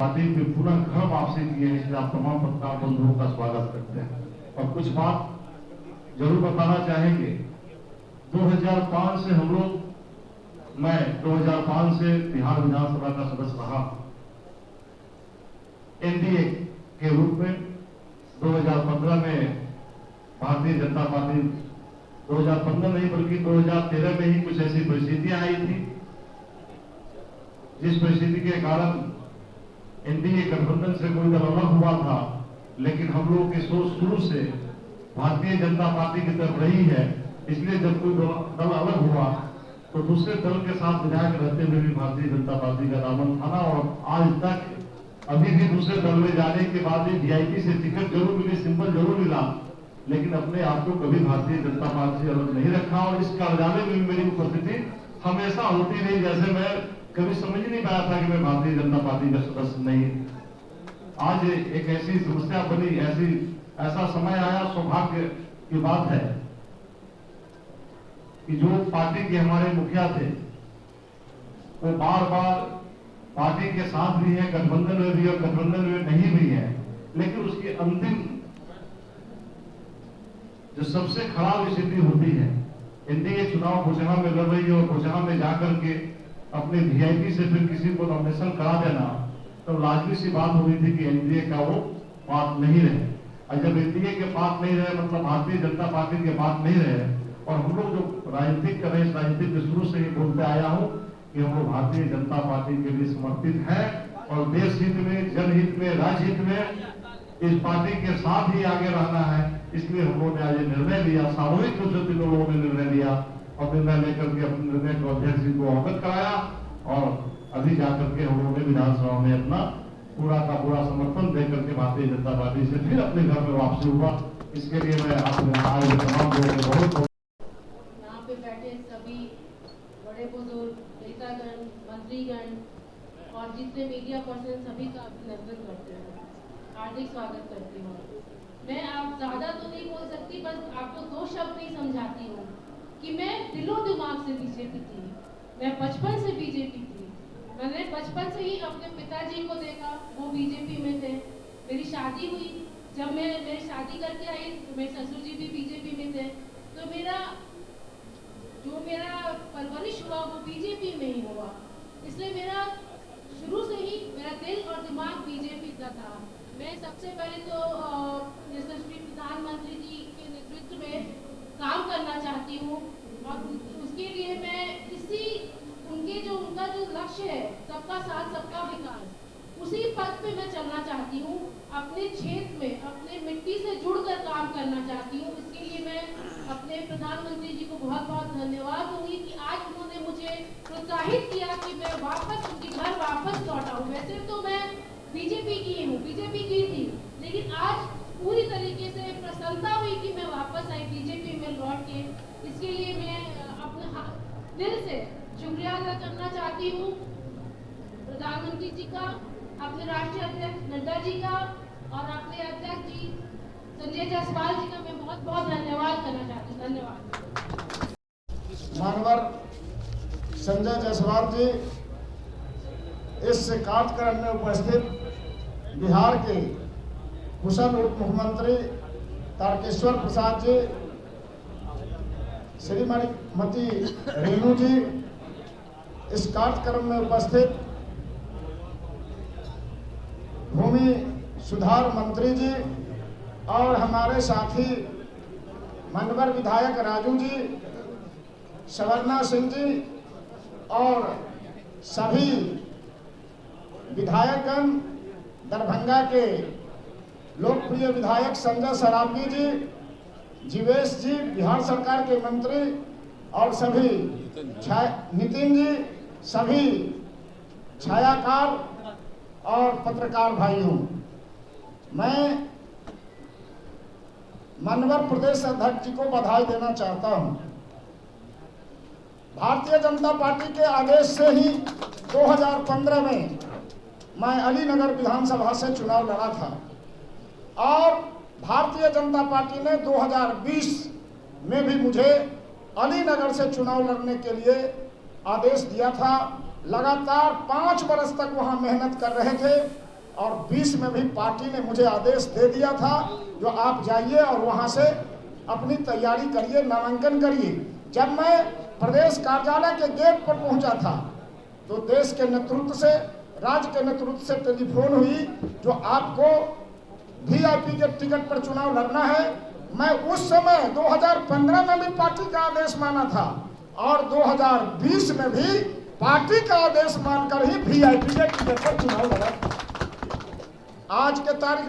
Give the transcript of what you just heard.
Party में पुनः घर वापसी की है, इसलिए आप तमाम पत्रकार बंधुओं का स्वागत करते हैं। और कुछ बात जरूर बताना चाहेंगे। 2005 से हम लोग, मैं 2005 से बिहार विधानसभा का सदस्य रहा एनडीए के रूप में। 2015 में भारतीय जनता पार्टी, 2015 नहीं बल्कि 2013 में ही कुछ ऐसी परिस्थितियां आई थी जिस परिस्थिति के कारण एनडीए गठबंधन से कोई दल अलग हुआ था, लेकिन हम लोगों की सोच शुरू से भारतीय जनता पार्टी की तरफ रही है। इसलिए जब कोई दल अलग हुआ तो दूसरे दल के साथ विधायक रहते हुए भी भारतीय जनता पार्टी का दामन थाना, और आज तक अभी भी दूसरे दल में जाने के बाद भी वीआईपी से टिकट जरूर मिली, सिंबल जरूर मिला, लेकिन अपने आप को कभी भारतीय जनता पार्टी से अलग नहीं रखा। और इस कार्यालय में मेरी उपस्थिति हमेशा होती रही, जैसे मैं कभी समझ नहीं पाया था कि मैं भारतीय जनता पार्टी का सदस्य नहीं। आज एक ऐसी समस्या बनी, ऐसा समय आया, सौभाग्य की बात है कि जो पार्टी के हमारे मुखिया थे वो बार बार पार्टी के साथ भी है, गठबंधन में भी और गठबंधन में नहीं भी है, लेकिन उसकी अंतिम जो सबसे खराब स्थिति होती है, एनडीए चुनाव बोचहा में लड़ रही है और बोचहा में जाकर के अपने वीआईपी से फिर किसी को नॉमिनेशन करा देना, तो लाजमी सी बात हो रही थी कि एनडीए का वो बात नहीं रहे। और जब एनडीए के बात नहीं रहे, मतलब भारतीय जनता पार्टी के बात नहीं रहे, और हम लोग जो राजनीतिक कर रहे हैं, इस राजनीतिक के शुरू से ही बोलते आया हूं कि हम लोग भारतीय जनता पार्टी के लिए समर्पित है और देश हित में, जनहित में, राज्य हित में इस पार्टी के साथ ही आगे रहना है। इसलिए हम लोगों ने आज निर्णय लिया, सामूहिक रूप से तीनों लोगों ने निर्णय लिया और निर्णय लेकर के अपने निर्णय को अध्यक्ष जी को अवगत कराया, और अभी जाकर के हम लोगों ने विधानसभा में अपना पूरा का पूरा समर्थन देकर के भारतीय जनता पार्टी से फिर अपने घर में वापसी हुआ। इसके लिए मैं आपके तमाम लोगों को बहुत यहाँ पे बैठे सभी बड़े बुजुर्ग, नेतागण, मंत्रीगण और जितने मीडिया पर्सन सभी का अभिनंदन करते हैं, हार्दिक स्वागत करती हूँ। मैं आप ज्यादा तो नहीं बोल सकती, बस आपको दो शब्द ही समझाती हूँ कि मैं दिलो दिमाग से बीजेपी थी। मैं बचपन से बीजेपी थी। मैंने बचपन से ही अपने पिताजी को देखा, वो बीजेपी में थे। मेरी शादी हुई, जब मैं मेरी शादी करके आई तो मेरे ससुर जी भी बीजेपी में थे। तो मेरा परवरिश हुआ वो बीजेपी में ही हुआ। इसलिए मेरा शुरू से ही मेरा दिल और दिमाग बीजेपी का था। मैं सबसे पहले तो यशस्वी प्रधानमंत्री जी के नेतृत्व में काम करना चाहती हूँ, और उसके लिए मैं उनका जो लक्ष्य है सबका साथ सबका विकास, उसी पथ पे मैं चलना चाहती हूँ। अपने क्षेत्र में अपने मिट्टी से जुड़कर काम करना चाहती हूँ। इसके लिए मैं अपने प्रधानमंत्री जी को बहुत बहुत धन्यवाद दूंगी कि आज उन्होंने मुझे प्रोत्साहित किया कि मैं वापस उनके घर वापस लौटा हूँ। वैसे तो मैं बीजेपी की हूँ, बीजेपी की थी, लेकिन आज पूरी तरीके से प्रसन्नता हुई कि मैं वापस आई बीजेपी में लौट के। इसके लिए मैं अपने दिल से शुक्रिया अदा करना चाहती हूँ प्रधानमंत्री जी का, अपने राष्ट्रीय अध्यक्ष नड्डा जी का और अपने अध्यक्ष जी संजय जायसवाल जी का मैं बहुत बहुत धन्यवाद करना चाहती हूँ। धन्यवाद। मानवर संजय जायसवाल जी, इस कार्यक्रम में उपस्थित बिहार के कुशल उप मुख्यमंत्री तारकेश्वर प्रसाद जी, श्रीमती रेणु जी, इस कार्यक्रम में उपस्थित भूमि सुधार मंत्री जी और हमारे साथी मनवर विधायक राजू जी, सवर्णा सिंह जी और सभी विधायकगण, दरभंगा के लोकप्रिय विधायक संजय सरावगी जी, जीवेश जी, बिहार सरकार के मंत्री और सभी नितिन जी, सभी छायाकार और पत्रकार भाइयों, मैं मनवर प्रदेश अध्यक्ष जी को बधाई देना चाहता हूं। भारतीय जनता पार्टी के आदेश से ही 2015 में मैं अलीनगर विधानसभा से चुनाव लड़ा था, और भारतीय जनता पार्टी ने 2020 में भी मुझे अलीनगर से चुनाव लड़ने के लिए आदेश दिया था। लगातार 5 वर्ष तक वहां मेहनत कर रहे थे और 20 में भी पार्टी ने मुझे आदेश दे दिया था जो आप जाइए और वहां से अपनी तैयारी करिए, नामांकन करिए। जब मैं प्रदेश कार्यालय के गेट पर पहुंचा था तो देश के नेतृत्व से, राज्य के नेतृत्व से टेलीफोन हुई जो आपको वीआईपी के टिकट पर चुनाव लड़ना है। मैं उस समय 2015 में भी पार्टी का आदेश माना था और 2020 में भी पार्टी का आदेश मानकर ही वीआईपी के टिकट पर चुनाव लड़ा। आज के तारीख